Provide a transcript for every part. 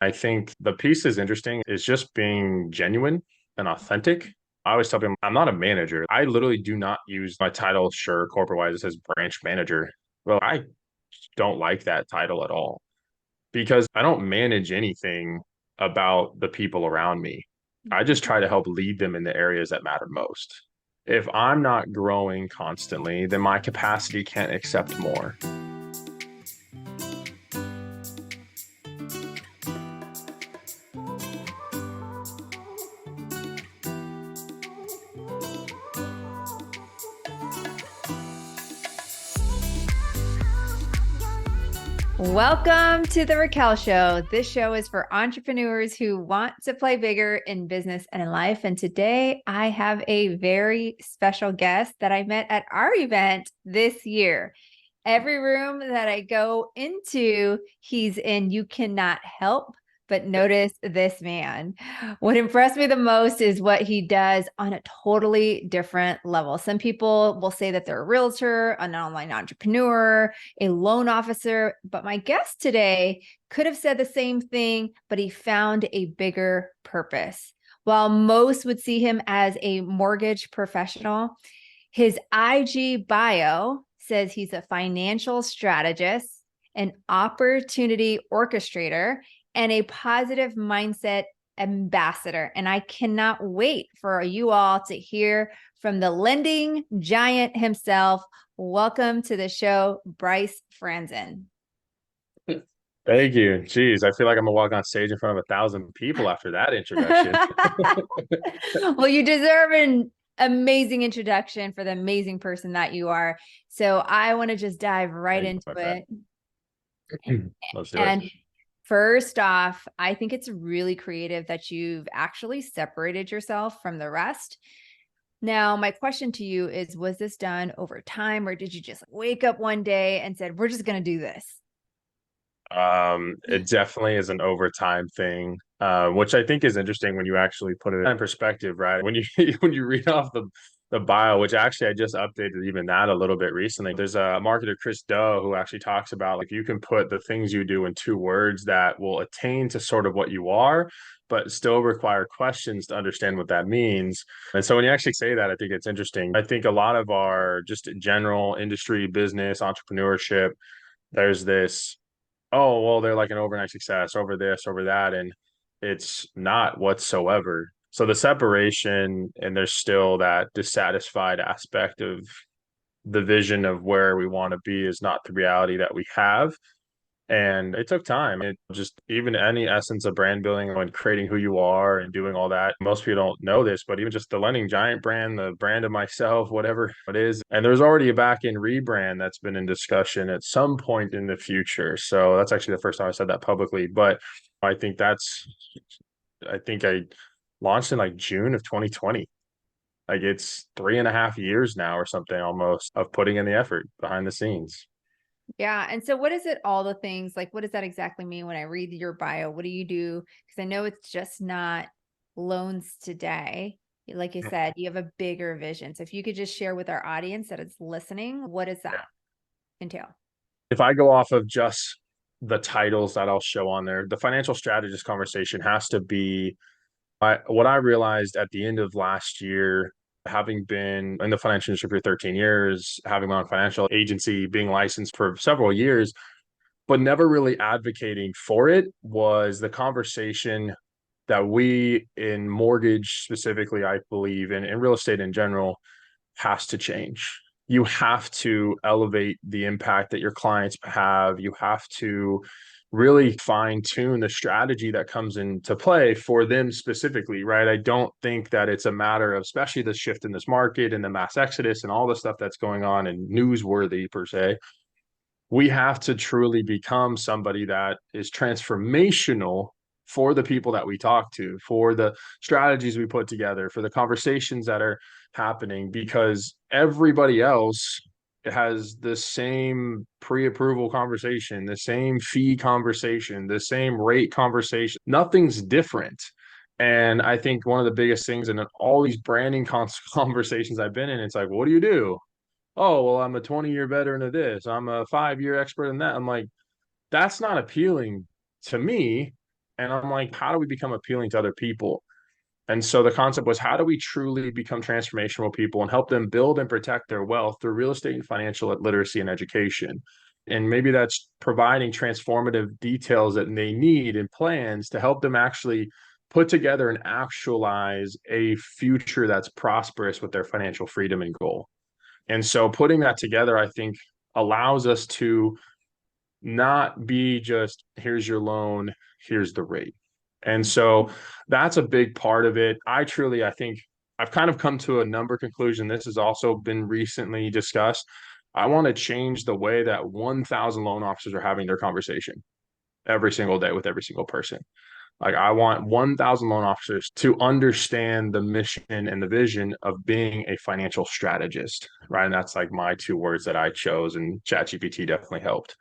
I think the piece is interesting is just being genuine and authentic. I always tell people I'm not a manager. I literally do not use my title. Sure, corporate wise, it says branch manager. Well, I don't like that title at all because I don't manage anything about the people around me. I just try to help lead them in the areas that matter most. If I'm not growing constantly, then my capacity can't accept more. Welcome to the Raquel Show. This show is for entrepreneurs who want to play bigger in business and in life. And today I have a very special guest that I met at our event this year. Every room that I go into, he's in. You cannot help but notice this man. What impressed me the most is what he does on a totally different level. Some people will say that they're a realtor, an online entrepreneur, a loan officer, but my guest today could have said the same thing, but he found a bigger purpose. While most would see him as a mortgage professional, his IG bio says he's a financial strategist, an opportunity orchestrator, and a positive mindset ambassador. And I cannot wait for you all to hear from the lending giant himself. Welcome to the show, Bryce Franzen. Thank you. Jeez, I feel like I'm gonna walk on stage in front of 1,000 people after that introduction. Well, you deserve an amazing introduction for the amazing person that you are. So I want to just dive right Thank you, into my friend. it. Let's do it. And first off, I think it's really creative that you've actually separated yourself from the rest. Now, my question to you is, was this done over time, or did you just wake up one day and said, we're just going to do this? It definitely is an overtime thing, which I think is interesting when you actually put it in perspective, right? When you when you read off the bio, which actually I just updated even that a little bit recently. There's a marketer, Chris Doe, who actually talks about like you can put the things you do in two words that will attain to sort of what you are, but still require questions to understand what that means. And so when you actually say that, I think it's interesting. I think a lot of our just general industry, business, entrepreneurship, there's this oh, well, they're like an overnight success over this, over that. And it's not whatsoever. So the separation, and there's still that dissatisfied aspect of the vision of where we want to be is not the reality that we have. And it took time. It just even any essence of brand building and creating who you are and doing all that. Most people don't know this, but even just the Lending Giant brand, the brand of myself, whatever it is. And there's already a back end rebrand that's been in discussion at some point in the future. So that's actually the first time I said that publicly. But I think I think I launched in like June of 2020. Like it's 3.5 years now or something almost of putting in the effort behind the scenes. Yeah. And so what is it, all the things, like, what does that exactly mean when I read your bio? What do you do? Because I know it's just not loans today. Like you said, you have a bigger vision. So if you could just share with our audience that is listening, what does that entail? If I go off of just the titles that I'll show on there, the financial strategist conversation has to be what I realized at the end of last year, having been in the financial industry for 13 years, having my own financial agency, being licensed for several years, but never really advocating for it, was the conversation that we in mortgage specifically, I believe, and in real estate in general, has to change. You have to elevate the impact that your clients have. You have to really fine tune the strategy that comes into play for them specifically, right? I don't think that it's a matter of, especially the shift in this market and the mass exodus and all the stuff that's going on and newsworthy per se. We have to truly become somebody that is transformational for the people that we talk to, for the strategies we put together, for the conversations that are happening, because everybody else has the same pre-approval conversation, the same fee conversation, the same rate conversation. Nothing's different. And I think one of the biggest things in all these branding conversations I've been in, it's like, what do you do? Oh, well, I'm a 20-year veteran of this. I'm a 5-year expert in that. I'm like, that's not appealing to me. And I'm like, how do we become appealing to other people? And so the concept was, how do we truly become transformational people and help them build and protect their wealth through real estate and financial literacy and education? And maybe that's providing transformative details that they need and plans to help them actually put together and actualize a future that's prosperous with their financial freedom and goal. And so putting that together, I think, allows us to not be just, here's your loan, here's the rate. And so that's a big part of it. I think I've kind of come to a number conclusion. This has also been recently discussed. I want to change the way that 1,000 loan officers are having their conversation every single day with every single person. Like, I want 1,000 loan officers to understand the mission and the vision of being a financial strategist, right? And that's like my two words that I chose, and ChatGPT definitely helped.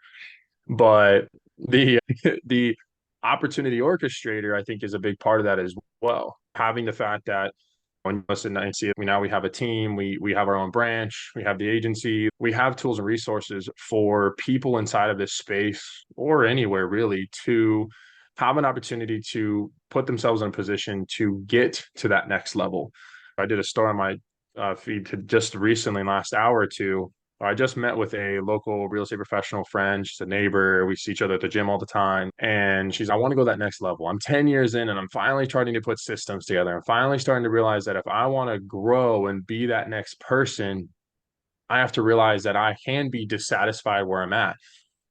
But the the opportunity orchestrator, I think, is a big part of that as well. Having the fact that when you listen and see it, now we have a team, we have our own branch, we have the agency, we have tools and resources for people inside of this space or anywhere really to have an opportunity to put themselves in a position to get to that next level. I did a story on my feed to just recently, last hour or two. I just met with a local real estate professional friend. She's a neighbor. We see each other at the gym all the time. And I want to go that next level. I'm 10 years in and I'm finally starting to put systems together. I'm finally starting to realize that if I want to grow and be that next person, I have to realize that I can be dissatisfied where I'm at.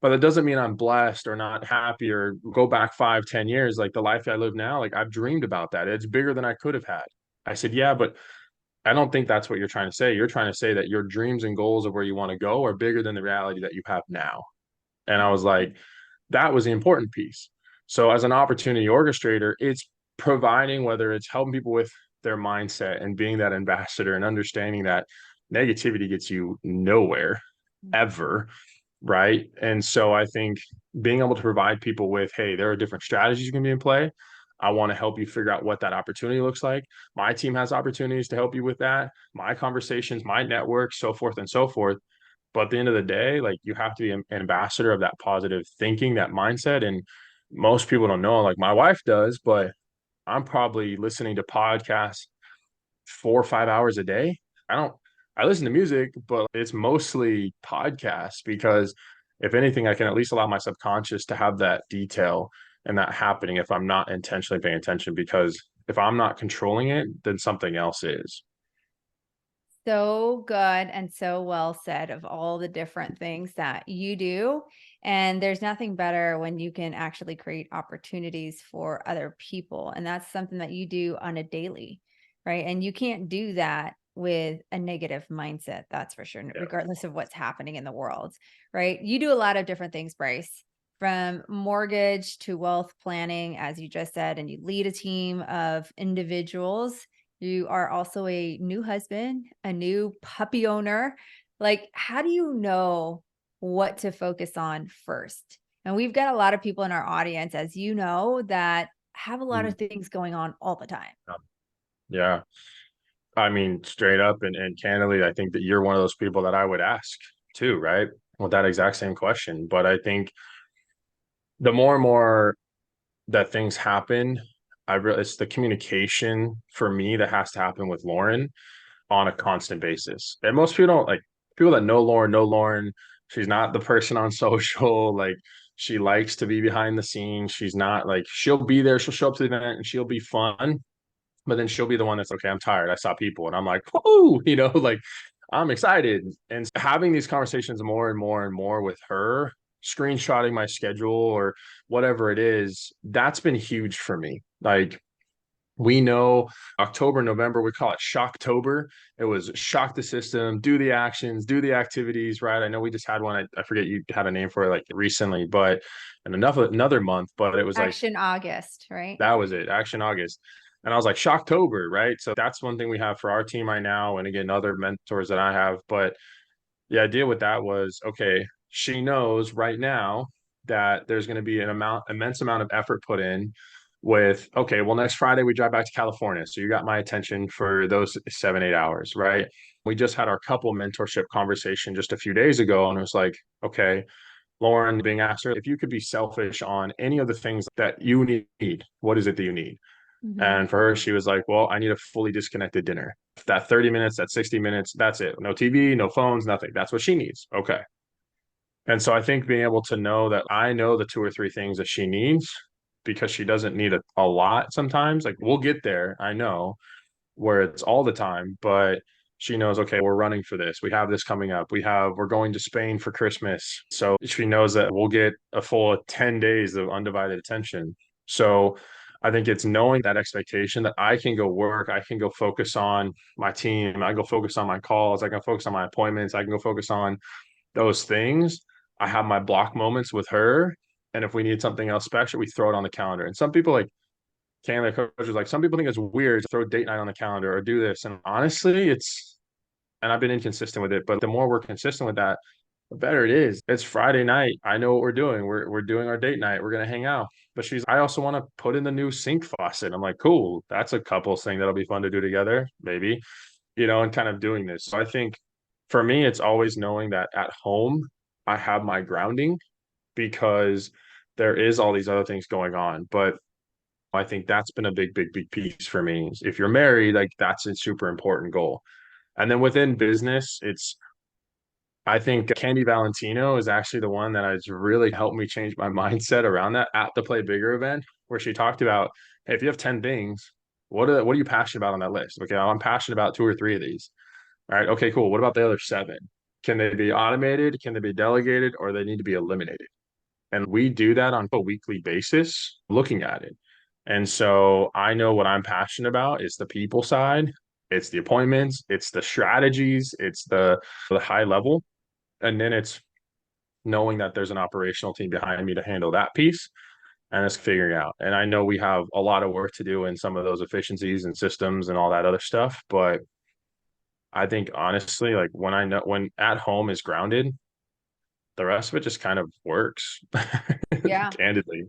But that doesn't mean I'm blessed or not happy or go back 5, 10 years. Like the life I live now, like I've dreamed about that. It's bigger than I could have had. I said, yeah, but I don't think that's what you're trying to say. You're trying to say that your dreams and goals of where you want to go are bigger than the reality that you have now. And I was like, that was the important piece. So as an opportunity orchestrator, it's providing, whether it's helping people with their mindset and being that ambassador and understanding that negativity gets you nowhere ever, right? And so I think being able to provide people with, hey, there are different strategies you can be in play. I want to help you figure out what that opportunity looks like. My team has opportunities to help you with that. My conversations, my network, so forth and so forth. But at the end of the day, like you have to be an ambassador of that positive thinking, that mindset. And most people don't know, like my wife does, but I'm probably listening to podcasts 4 or 5 hours a day. I don't, I listen to music, but it's mostly podcasts because if anything, I can at least allow my subconscious to have that detail and that happening if I'm not intentionally paying attention. Because if I'm not controlling it, then something else is. So good and so well said of all the different things that you do. And there's nothing better when you can actually create opportunities for other people. And that's something that you do on a daily, right? And you can't do that with a negative mindset, that's for sure, Yeah. regardless of what's happening in the world, right? You do a lot of different things, Bryce, from mortgage to wealth planning, as you just said, and you lead a team of individuals. You are also a new husband, a new puppy owner. Like, how do you know what to focus on first? And we've got a lot of people in our audience, as you know, that have a lot Mm. of things going on all the time. Yeah. I mean, straight up and candidly, I think that you're one of those people that I would ask too, right? With that exact same question. But I think the more and more that things happen, it's the communication for me that has to happen with Lauren on a constant basis. And most people don't, like, people that know Lauren. She's not the person on social. Like, she likes to be behind the scenes. She's not like, she'll be there, she'll show up to the event and she'll be fun, but then she'll be the one that's okay, I'm tired. I saw people and I'm like, whoo, like I'm excited. And having these conversations more and more and more with her, screenshotting my schedule or whatever it is, that's been huge for me. Like, we know October, November, we call it Shocktober. It was shock the system, do the actions, do the activities, right? I know we just had one. I forget you had a name for it like recently, but and another month, but it was like Action August, right? that was it, Action August. And I was like, Shocktober, right? So that's one thing we have for our team right now. And again, other mentors that I have. But the idea with that was, okay, she knows right now that there's going to be immense amount of effort put in with, okay, well, next Friday we drive back to California. So you got my attention for those 7, 8 hours, right? We just had our couple mentorship conversation just a few days ago. And it was like, okay, Lauren being asked her, if you could be selfish on any of the things that you need, what is it that you need? Hmm. And for her, she was like, well, I need a fully disconnected dinner. That 30 minutes, that 60 minutes, that's it. No TV, no phones, nothing. That's what she needs. Okay. And so I think being able to know that I know the two or three things that she needs because she doesn't need a lot sometimes. Like we'll get there, I know, where it's all the time, but she knows, okay, we're running for this. We have this coming up. We're going to Spain for Christmas. So she knows that we'll get a full 10 days of undivided attention. So I think it's knowing that expectation that I can go work, I can go focus on my team, I can go focus on my calls, I can focus on my appointments, I can go focus on those things. I have my block moments with her. And if we need something else special, we throw it on the calendar. And some people like Canada coach was like, some people think it's weird to throw date night on the calendar or do this. And honestly, and I've been inconsistent with it, but the more we're consistent with that, the better it is. It's Friday night. I know what we're doing. We're doing our date night. We're gonna hang out. But I also want to put in the new sink faucet. I'm like, cool. That's a couples thing that'll be fun to do together, maybe, and kind of doing this. So I think for me, it's always knowing that at home, I have my grounding because there is all these other things going on. But I think that's been a big, big, big piece for me. If you're married, like that's a super important goal. And then within business, I think Candy Valentino is actually the one that has really helped me change my mindset around that at the Play Bigger event, where she talked about, hey, if you have 10 things, what are you passionate about on that list? Okay, I'm passionate about two or three of these. All right, okay, cool. What about the other seven? Can they be automated? Can they be delegated? Or they need to be eliminated? And we do that on a weekly basis, looking at it. And so I know what I'm passionate about is the people side, it's the appointments, it's the strategies, it's the high level. And then it's knowing that there's an operational team behind me to handle that piece and it's figuring out. And I know we have a lot of work to do in some of those efficiencies and systems and all that other stuff. But I think honestly, like when at home is grounded, the rest of it just kind of works, Yeah. candidly.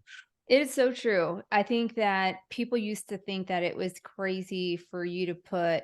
It is so true. I think that people used to think that it was crazy for you to put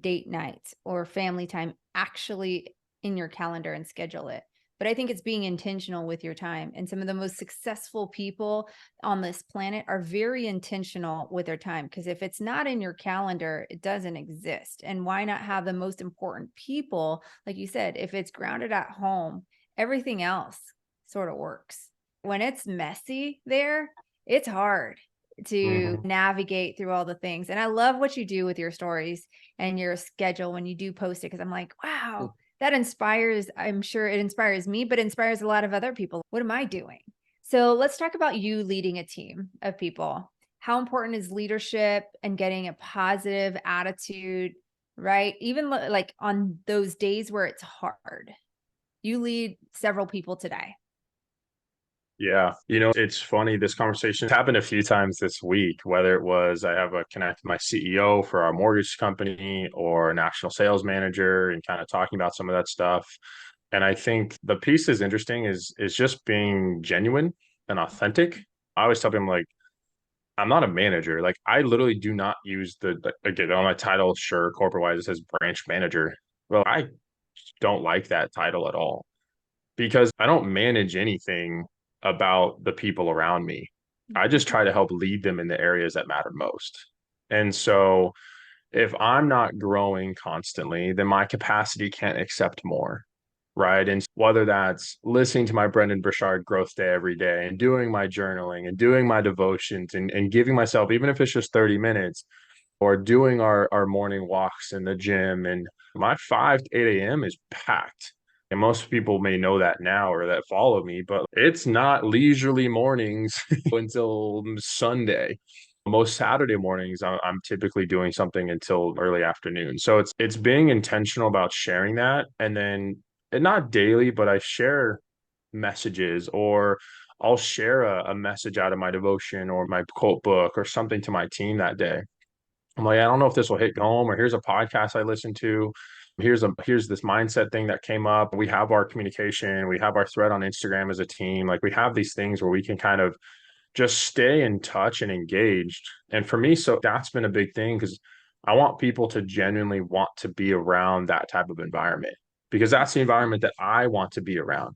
date nights or family time actually in your calendar and schedule it. But I think it's being intentional with your time. And some of the most successful people on this planet are very intentional with their time because if it's not in your calendar, it doesn't exist. And why not have the most important people, like you said, if it's grounded at home, everything else sort of works. When it's messy there, it's hard to Mhm. navigate through all the things. And I love what you do with your stories and your schedule when you do post it because I'm like, wow, that inspires. I'm sure it inspires me, but inspires a lot of other people. What am I doing? So let's talk about you leading a team of people. How important is leadership and getting a positive attitude, right? Even like on those days where it's hard. You lead several people today. Yeah. It's funny. This conversation happened a few times this week, whether it was I have a connect with my CEO for our mortgage company or a national sales manager and kind of talking about some of that stuff. And I think the piece is interesting is just being genuine and authentic. I always tell them like, I'm not a manager. Like I literally do not use again on my title, sure, corporate wise, it says branch manager. Well, I don't like that title at all because I don't manage anything about the people around me. I just try to help lead them in the areas that matter most. And so if I'm not growing constantly, then my capacity can't accept more. Right. And whether that's listening to my Brendan Burchard growth day every day and doing my journaling and doing my devotions and giving myself, even if it's just 30 minutes, or doing our morning walks in the gym. And my 5 to 8 a.m. is packed. And most people may know that now or that follow me, but it's not leisurely mornings until Sunday. Most Saturday mornings, I'm typically doing something until early afternoon. So it's being intentional about sharing that, and not daily, but I share messages or I'll share a message out of my devotion or my quote book or something to my team that day. I'm like, I don't know if this will hit home, or here's a podcast I listened to. Here's this mindset thing that came up. We have our communication, we have our thread on Instagram as a team. Like we have these things where we can kind of just stay in touch and engaged. And for me, so that's been a big thing because I want people to genuinely want to be around that type of environment because that's the environment that I want to be around.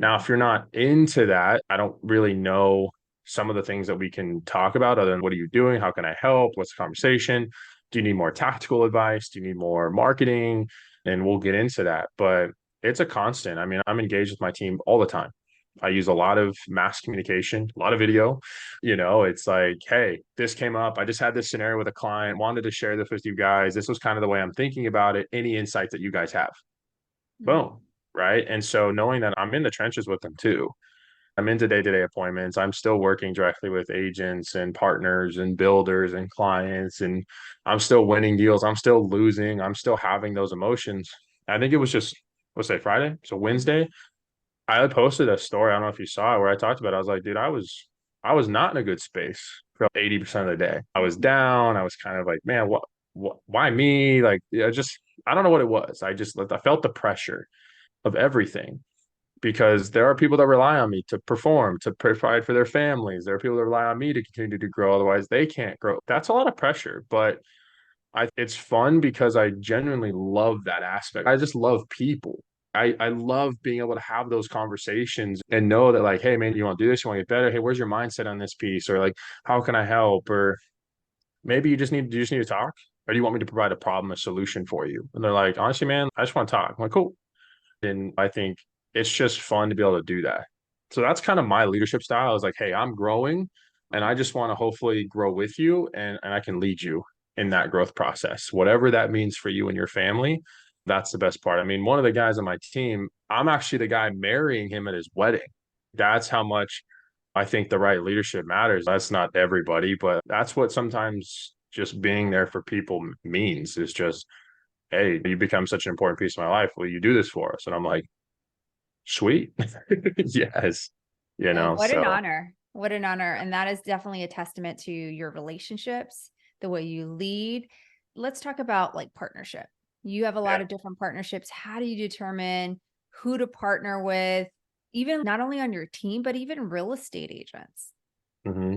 Now, if you're not into that, I don't really know some of the things that we can talk about other than what are you doing? How can I help? What's the conversation? Do you need more tactical advice? Do you need more marketing? And we'll get into that. But it's a constant. I mean, I'm engaged with my team all the time. I use a lot of mass communication, a lot of video. It's like, hey, this came up. I just had this scenario with a client, wanted to share this with you guys. This was kind of the way I'm thinking about it. Any insights that you guys have? Mhm. Boom. Right. And so knowing that I'm in the trenches with them too, I'm into day-to-day appointments. I'm still working directly with agents and partners and builders and clients, and I'm still winning deals. I'm still losing. I'm still having those emotions. I think it was just, let's say Friday. So Mhm. Wednesday, I posted a story. I don't know if you saw it where I talked about it. I was like, dude, I was not in a good space for 80% of the day. I was down. I was kind of like, man, why me? Like, yeah, just, I don't know what it was. I felt the pressure of everything because there are people that rely on me to perform, to provide for their families. There are people that rely on me to continue to grow. Otherwise, they can't grow. That's a lot of pressure, but it's fun because I genuinely love that aspect. I just love people. I love being able to have those conversations and know that like, hey man, you want to do this? You want to get better? Hey, where's your mindset on this piece? Or like, how can I help? Or maybe you just need to talk. Or do you want me to provide a problem, a solution for you? And they're like, honestly, man, I just want to talk. I'm like, cool. And I think it's just fun to be able to do that. So that's kind of my leadership style is like, hey, I'm growing and I just want to hopefully grow with you and I can lead you in that growth process. Whatever that means for you and your family, that's the best part. I mean, one of the guys on my team, I'm actually the guy marrying him at his wedding. That's how much I think the right leadership matters. That's not everybody, but that's what sometimes just being there for people means is just, hey, you become such an important piece of my life. Will you do this for us? And I'm like, sweet. Yes. Well, what an So honor. What an honor. And that is definitely a testament to your relationships, the way you lead. Let's talk about like partnership. You have a lot yeah. of different partnerships. How do you determine who to partner with, even not only on your team, but even real estate agents? hmm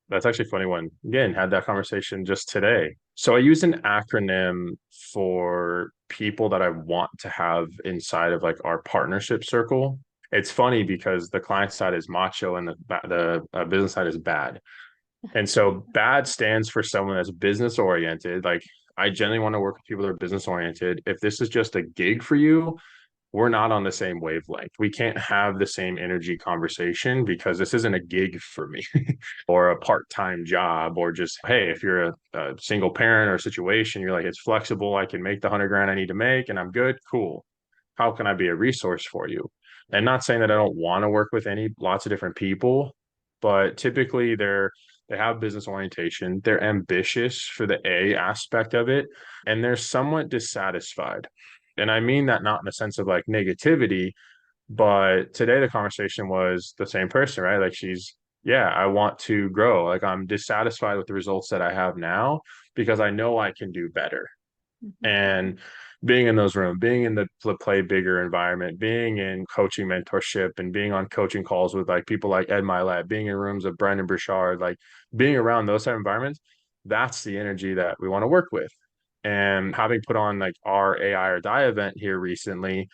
That's actually a funny one. Again, had that conversation just today. So I use an acronym for people that I want to have inside of like our partnership circle. It's funny because the client side is macho and the business side is bad. And so bad stands for someone that's business oriented. Like I generally want to work with people that are business oriented. If this is just a gig for you, we're not on the same wavelength. We can't have the same energy conversation because this isn't a gig for me or a part-time job or just, hey, if you're a single parent or a situation, you're like, it's flexible. I can make the 100 grand I need to make and I'm good. Cool. How can I be a resource for you? And not saying that I don't want to work with lots of different people, but typically they have business orientation. They're ambitious for the A aspect of it, and they're somewhat dissatisfied. And I mean that not in the sense of like negativity, but today the conversation was the same person, right? Like yeah, I want to grow. Like I'm dissatisfied with the results that I have now because I know I can do better. Mhm. And being in those rooms, being in the play bigger environment, being in coaching mentorship and being on coaching calls with like people like Ed Milet, being in rooms of Brandon Burchard, like being around those type of environments, that's the energy that we want to work with. And having put on like our AI or die event here recently,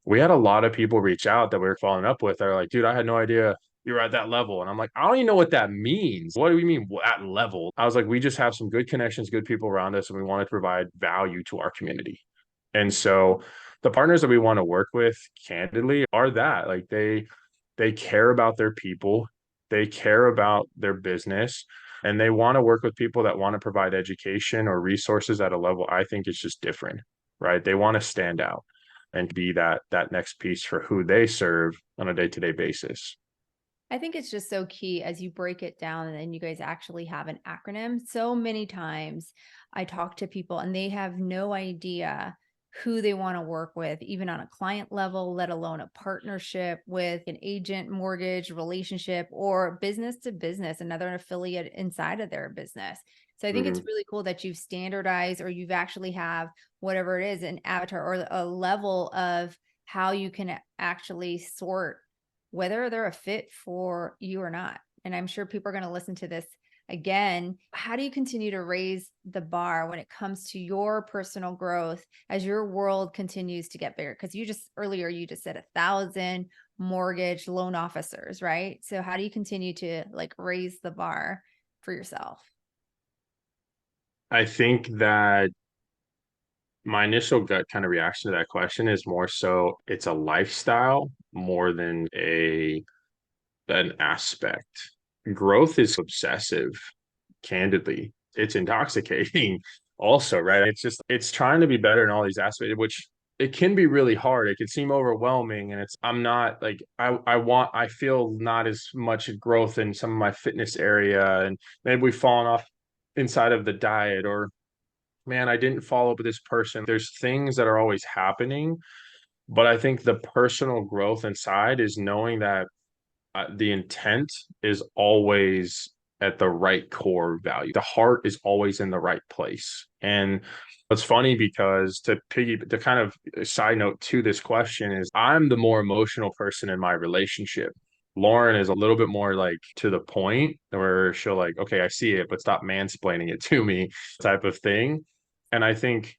we had a lot of people reach out that we were following up with. They're like, dude, I had no idea you were at that level. And I'm like, I don't even know what that means. What do we mean at level? I was like, we just have some good connections, good people around us, and we want to provide value to our community. And so the partners that we want to work with, candidly, are that like they care about their people, they care about their business, and they want to work with people that want to provide education or resources at a level I think is just different, right? They want to stand out and be that next piece for who they serve on a day-to-day basis. I think it's just so key as you break it down and then you guys actually have an acronym. So many times I talk to people and they have no idea who they want to work with, even on a client level, let alone a partnership with an agent, mortgage, relationship, or business to business, another affiliate inside of their business. So I think it's Mhm. really cool that you've standardized or you've actually have whatever it is, an avatar or a level of how you can actually sort whether they're a fit for you or not. And I'm sure people are going to listen to this again, how do you continue to raise the bar when it comes to your personal growth as your world continues to get bigger? Because you just said 1,000 mortgage loan officers, right? So how do you continue to like raise the bar for yourself? I think that my initial gut kind of reaction to that question is more so it's a lifestyle more than a an aspect. Growth is obsessive, candidly. It's intoxicating also, right? It's trying to be better in all these aspects, which it can be really hard. It can seem overwhelming. And I'm not like I feel not as much growth in some of my fitness area. And maybe we've fallen off inside of the diet, or man, I didn't follow up with this person. There's things that are always happening. But I think the personal growth inside is knowing that the intent is always at the right core value. The heart is always in the right place. And it's funny because to kind of side note to this question is I'm the more emotional person in my relationship. Lauren is a little bit more like to the point where she'll like, okay, I see it, but stop mansplaining it to me type of thing. And I think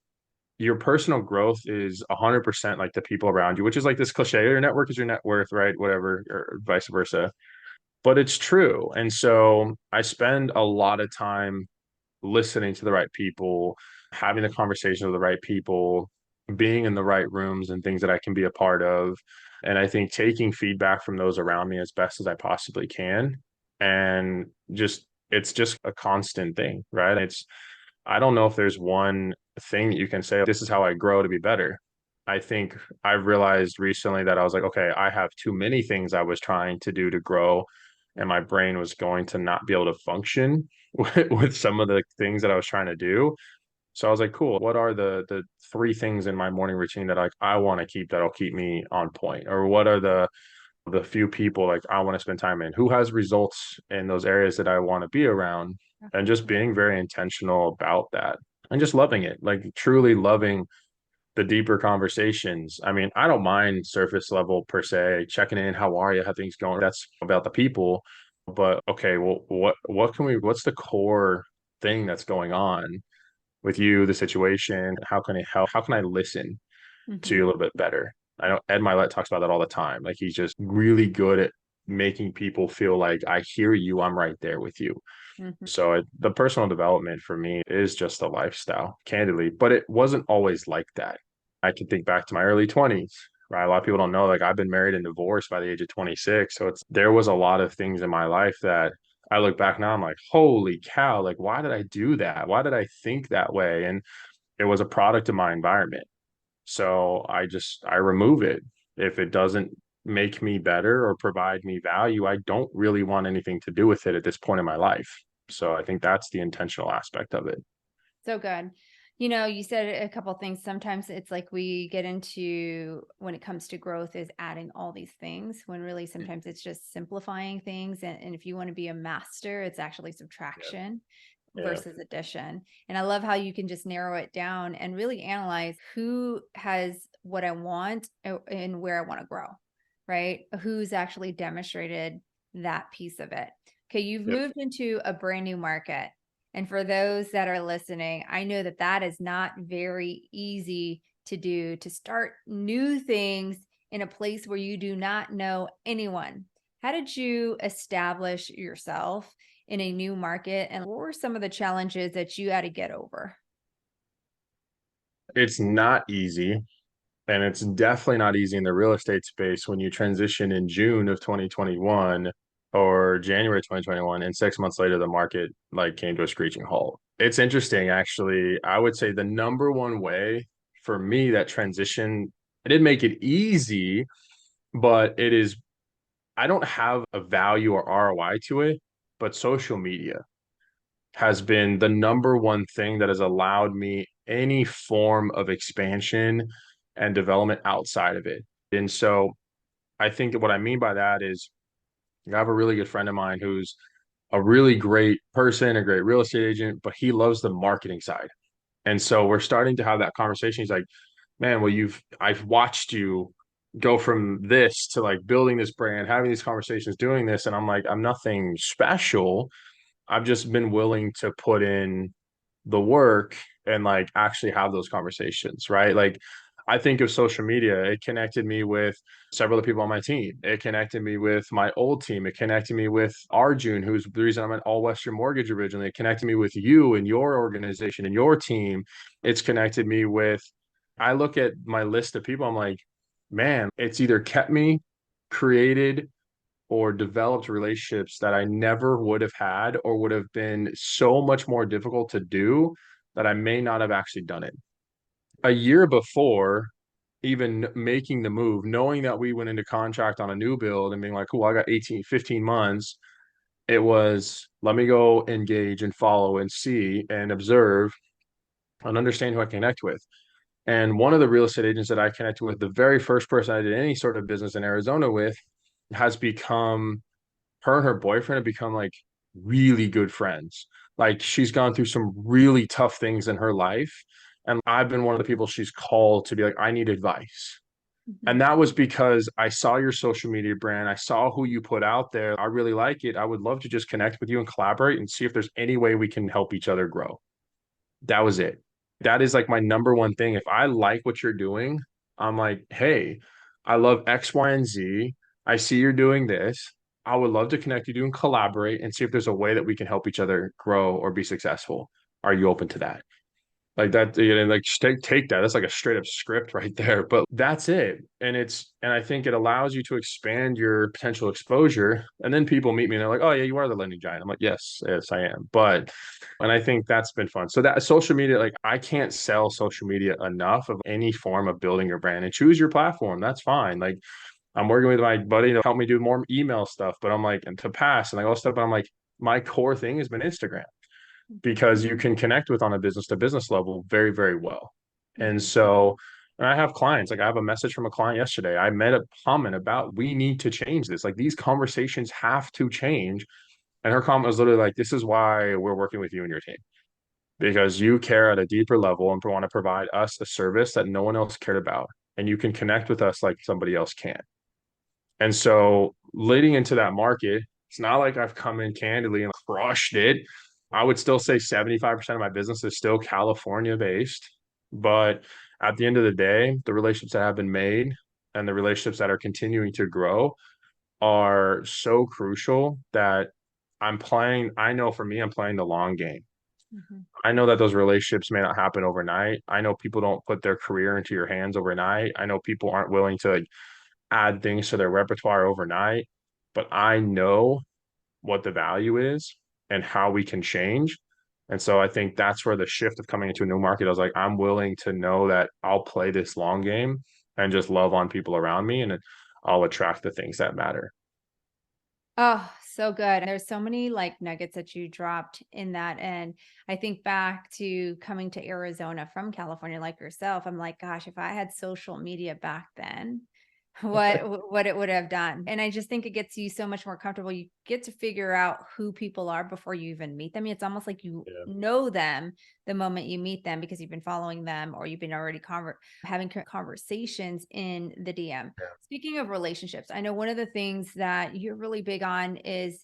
your personal growth is 100% like the people around you, which is like this cliche, your network is your net worth, right? Whatever, or vice versa. But it's true. And so I spend a lot of time listening to the right people, having the conversation with the right people, being in the right rooms and things that I can be a part of. And I think taking feedback from those around me as best as I possibly can. And it's just a constant thing, right? I don't know if there's one thing that you can say, this is how I grow to be better. I think I realized recently that I was like, okay, I have too many things I was trying to do to grow, and my brain was going to not be able to function with some of the things that I was trying to do. So I was like, cool, what are the three things in my morning routine that I want to keep that'll keep me on point? Or what are the few people like I want to spend time in? Who has results in those areas that I want to be around? And just being very intentional about that and just loving it, like truly loving the deeper conversations. I mean, I don't mind surface level per se, checking in, how are you, how things going. That's about the people. But okay, well, what's the core thing that's going on with you, the situation? How can I help? How can I listen to Mhm. you a little bit better? I know Ed Milet talks about that all the time. Like he's just really good at making people feel like I hear you, I'm right there with you. Mhm. So the personal development for me is just a lifestyle, candidly, but it wasn't always like that. I can think back to my early 20s, right? A lot of people don't know, like I've been married and divorced by the age of 26. So there was a lot of things in my life that I look back now, I'm like, holy cow, like why did I do that? Why did I think that way? And it was a product of my environment. So I remove it. If it doesn't make me better or provide me value, I don't really want anything to do with it at this point in my life. So I think that's the intentional aspect of it. So good. You know, you said a couple things. Sometimes it's like we get into when it comes to growth is adding all these things when really sometimes it's just simplifying things. And if you want to be a master, it's actually Yeah. subtraction Yeah. versus addition. And I love how you can just narrow it down and really analyze who has what I want and where I want to grow, right? Who's actually demonstrated that piece of it. Okay, you've Yep. moved into a brand new market. And for those that are listening, I know that that is not very easy to do, to start new things in a place where you do not know anyone. How did you establish yourself in a new market? And what were some of the challenges that you had to get over? It's not easy. And it's definitely not easy in the real estate space when you transition in June of 2021 or January 2021, and 6 months later the market like came to a screeching halt. It's interesting, actually. I would say the number one way for me that transition, I didn't make it easy, but it is I don't have a value or ROI to it, but social media has been the number one thing that has allowed me any form of expansion and development outside of it. And so I think that what I mean by that is I have a really good friend of mine who's a really great person, a great real estate agent, but he loves the marketing side. And so we're starting to have that conversation. He's like, man, well, I've watched you go from this to like building this brand, having these conversations, doing this. And I'm like, I'm nothing special, I've just been willing to put in the work and like actually have those conversations, right? Like I think of social media, it connected me with several of the people on my team. It connected me with my old team. It connected me with Arjun, who's the reason I'm at All Western Mortgage originally. It connected me with you and your organization and your team. It's connected me with, I look at my list of people, I'm like, man, it's either kept me created or developed relationships that I never would have had or would have been so much more difficult to do that I may not have actually done it. A year before even making the move, knowing that we went into contract on a new build and being like, cool, I got 18, 15 months. It was, let me go engage and follow and see and observe and understand who I connect with. And one of the real estate agents that I connected with, the very first person I did any sort of business in Arizona with, has become her and her boyfriend have become like really good friends. Like she's gone through some really tough things in her life. And I've been one of the people she's called to be like, I need advice. Mhm. And that was because I saw your social media brand. I saw who you put out there. I really like it. I would love to just connect with you and collaborate and see if there's any way we can help each other grow. That was it. That is like my number one thing. If I like what you're doing, I'm like, hey, I love X, Y, and Z. I see you're doing this. I would love to connect you to and collaborate and see if there's a way that we can help each other grow or be successful. Are you open to that? Like that, you know, like take that. That's like a straight up script right there. But that's it. And I think it allows you to expand your potential exposure. And then people meet me and they're like, oh yeah, you are the lending giant. I'm like, yes, yes, I am. But and I think that's been fun. So that social media, like I can't sell social media enough of any form of building your brand and choose your platform. That's fine. Like I'm working with my buddy to help me do more email stuff, but I'm like, and to pass and like all stuff, but I'm like, my core thing has been Instagram because you can connect with on a business to business level very, very well. And Mhm. so, and I have clients, like I have a message from a client yesterday. I made a comment about we need to change this. Like these conversations have to change. And her comment was literally like, this is why we're working with you and your team because you care at a deeper level and want to provide us a service that no one else cared about. And you can connect with us like somebody else can. And so leading into that market, it's not like I've come in candidly and crushed it. I would still say 75% of my business is still California based. But at the end of the day, the relationships that have been made and the relationships that are continuing to grow are so crucial that I know for me, I'm playing the long game. Mhm. I know that those relationships may not happen overnight. I know people don't put their career into your hands overnight. I know people aren't willing to add things to their repertoire overnight, but I know what the value is and how we can change. And so I think that's where the shift of coming into a new market, I was like, I'm willing to know that I'll play this long game and just love on people around me and I'll attract the things that matter. Oh, so good. There's so many like nuggets that you dropped in that. And I think back to coming to Arizona from California, like yourself. I'm like, gosh, if I had social media back then, what it would have done. And I just think it gets you so much more comfortable. You get to figure out who people are before you even meet them. It's almost like you Yeah. know them the moment you meet them because you've been following them or you've been already having conversations in the DM. Speaking of relationships, I know one of the things that you're really big on is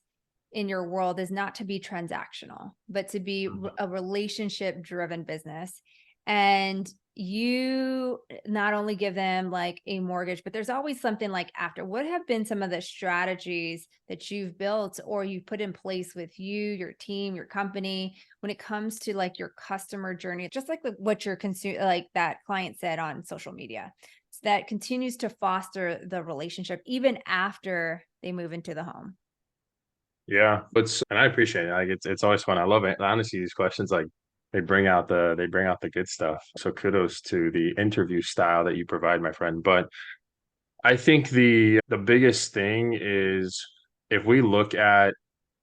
in your world is not to be transactional, but to be a relationship driven business. And you not only give them like a mortgage, but there's always something like after. What have been some of the strategies that you've built or you've put in place with you, your team, your company when it comes to like your customer journey, just like what your consumer, like that client said on social media, that continues to foster the relationship even after they move into the home? Yeah, but and I appreciate it. Like it's always fun. I love it. Honestly, these questions like they bring out the good stuff. So kudos to the interview style that you provide, my friend. But I think the biggest thing is if we look at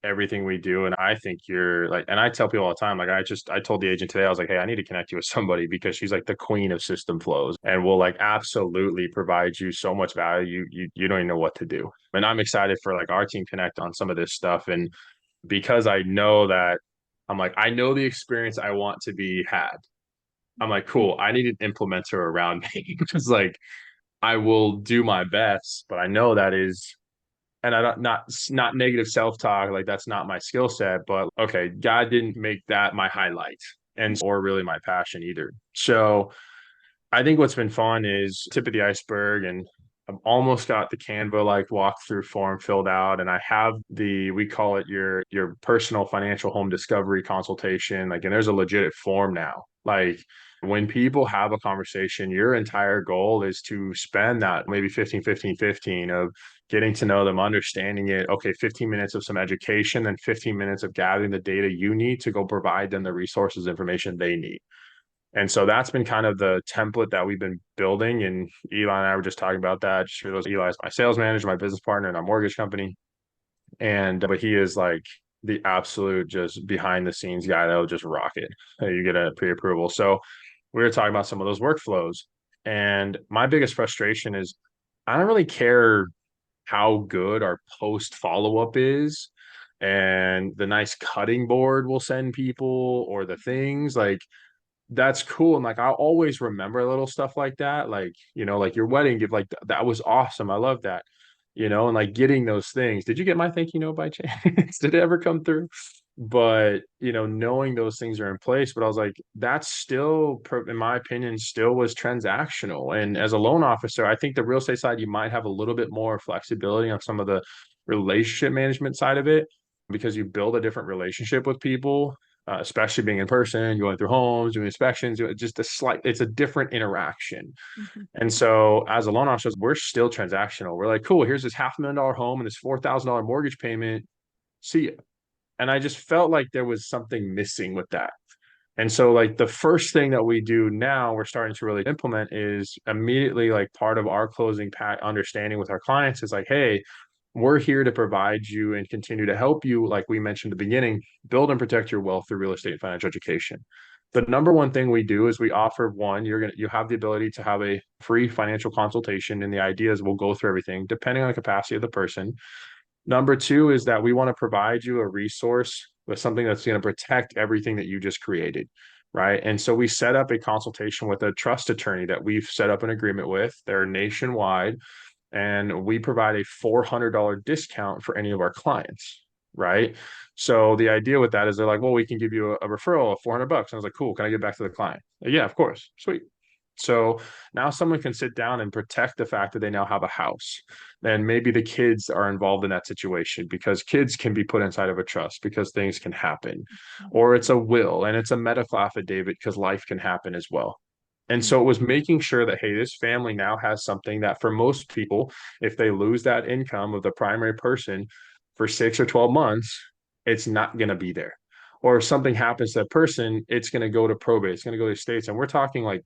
everything we do, and I think you're like, and I tell people all the time, like I told the agent today, I was like, hey, I need to connect you with somebody because she's like the queen of system flows and will like absolutely provide you so much value. You don't even know what to do. And I'm excited for like our team connect on some of this stuff. And because I know that I'm like, I know the experience I want to be had. I'm like, cool, I need an implementer around me because like I will do my best, but I know that is and I don't, not negative self-talk, like that's not my skill set, but okay, God didn't make that my highlight and or really my passion either. So I think what's been fun is tip of the iceberg, and I've almost got the Canva like walkthrough form filled out, and I have we call it your personal financial home discovery consultation. Like, and there's a legit form now. Like when people have a conversation, your entire goal is to spend that maybe 15, 15, 15 of getting to know them, understanding it. Okay, 15 minutes of some education, then 15 minutes of gathering the data you need to go provide them the resources, information they need. And so that's been kind of the template that we've been building. And Eli and I were just talking about that. Just for those, Eli's my sales manager, my business partner in our mortgage company. But he is like the absolute just behind the scenes guy that'll just rock it. You get a pre-approval. So we were talking about some of those workflows. And my biggest frustration is I don't really care how good our post follow-up is and the nice cutting board we'll send people or the things like that's cool. And like, I'll always remember little stuff like that. Like, like your wedding gift, like that was awesome. I love that, and like getting those things. Did you get my thank you note by chance? Did it ever come through? But, knowing those things are in place, but I was like, that's still, in my opinion, still was transactional. And as a loan officer, I think the real estate side, you might have a little bit more flexibility on some of the relationship management side of it because you build a different relationship with people, especially being in person, going through homes, doing inspections, just it's a different interaction. Mhm. And so as a loan officer, we're still transactional. We're like, cool, here's this $500,000 home and this $4,000 mortgage payment. See ya. And I just felt like there was something missing with that. And so like the first thing that we do now, we're starting to really implement is immediately like part of our closing pack understanding with our clients is like, hey, we're here to provide you and continue to help you, like we mentioned at the beginning, build and protect your wealth through real estate and financial education. The number one thing we do is we offer you have the ability to have a free financial consultation. And the idea is we'll go through everything depending on the capacity of the person. Number two is that we want to provide you a resource with something that's going to protect everything that you just created. Right. And so we set up a consultation with a trust attorney that we've set up an agreement with. They're nationwide, and we provide a $400 discount for any of our clients. Right. So the idea with that is they're like, well, we can give you a referral of $400. And I was like, cool. Can I get back to the client? Yeah, of course. Sweet. So now someone can sit down and protect the fact that they now have a house. And maybe the kids are involved in that situation because kids can be put inside of a trust because things can happen. Or it's a will and it's a medical affidavit because life can happen as well. And so it was making sure that, hey, this family now has something that for most people, if they lose that income of the primary person for 6 or 12 months, it's not going to be there. Or if something happens to that person, it's going to go to probate, it's going to go to states. And we're talking like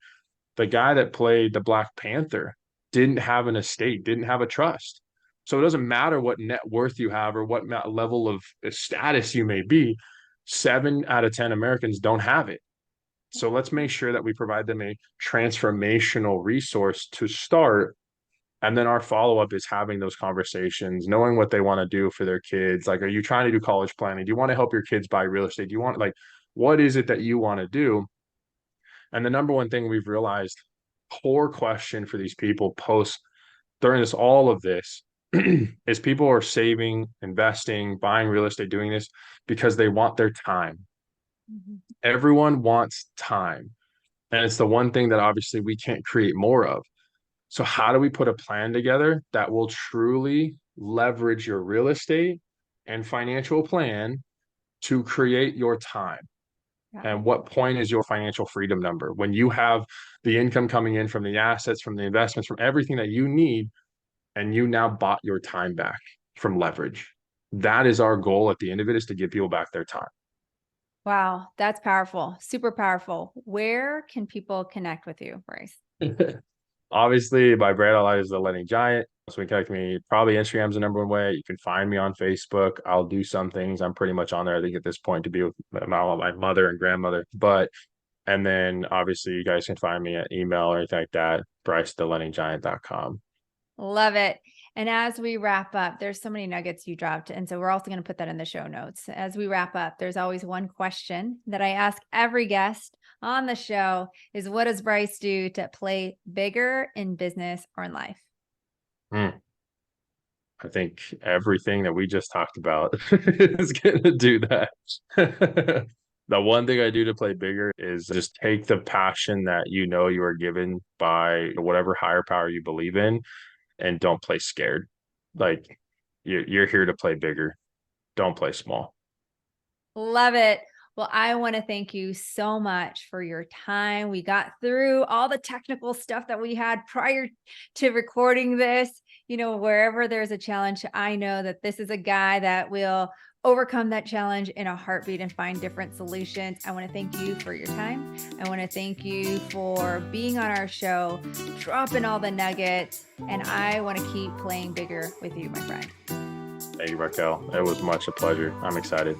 the guy that played the Black Panther didn't have an estate, didn't have a trust. So it doesn't matter what net worth you have or what level of status you may be, 7 out of 10 Americans don't have it. So let's make sure that we provide them a transformational resource to start. And then our follow up is having those conversations, knowing what they want to do for their kids. Like, are you trying to do college planning? Do you want to help your kids buy real estate? Do you want, like, what is it that you want to do? And the number one thing we've realized, core question for these people post during all of this is people are saving, investing, buying real estate, doing this because they want their time. Mhm. Everyone wants time. And it's the one thing that obviously we can't create more of. So, how do we put a plan together that will truly leverage your real estate and financial plan to create your time? Yeah. And what point is your financial freedom number? When you have the income coming in from the assets, from the investments, from everything that you need, and you now bought your time back from leverage. That is our goal at the end of it, is to give people back their time. Wow, that's powerful. Super powerful. Where can people connect with you, Bryce? Obviously, my brand online is the Lenny Giant. So we connect me. Probably Instagram's the number one way. You can find me on Facebook. I'll do some things. I'm pretty much on there, I think, at this point to be with my mother and grandmother. And then obviously you guys can find me at email or anything like that, brycethelendinggiant.com. Love it. And as we wrap up, there's so many nuggets you dropped. And so we're also going to put that in the show notes. As we wrap up, there's always one question that I ask every guest on the show is, what does Bryce do to play bigger in business or in life? Mm. I think everything that we just talked about is going to do that. The one thing I do to play bigger is just take the passion that you are given by whatever higher power you believe in, and don't play scared. Like you're here to play bigger. Don't play small. Love it. Well, I want to thank you so much for your time. We got through all the technical stuff that we had prior to recording this. Wherever there's a challenge, I know that this is a guy that will overcome that challenge in a heartbeat and find different solutions. I want to thank you for your time. I want to thank you for being on our show, dropping all the nuggets, and I want to keep playing bigger with you, my friend. Thank you, Raquel. It was much a pleasure. I'm excited.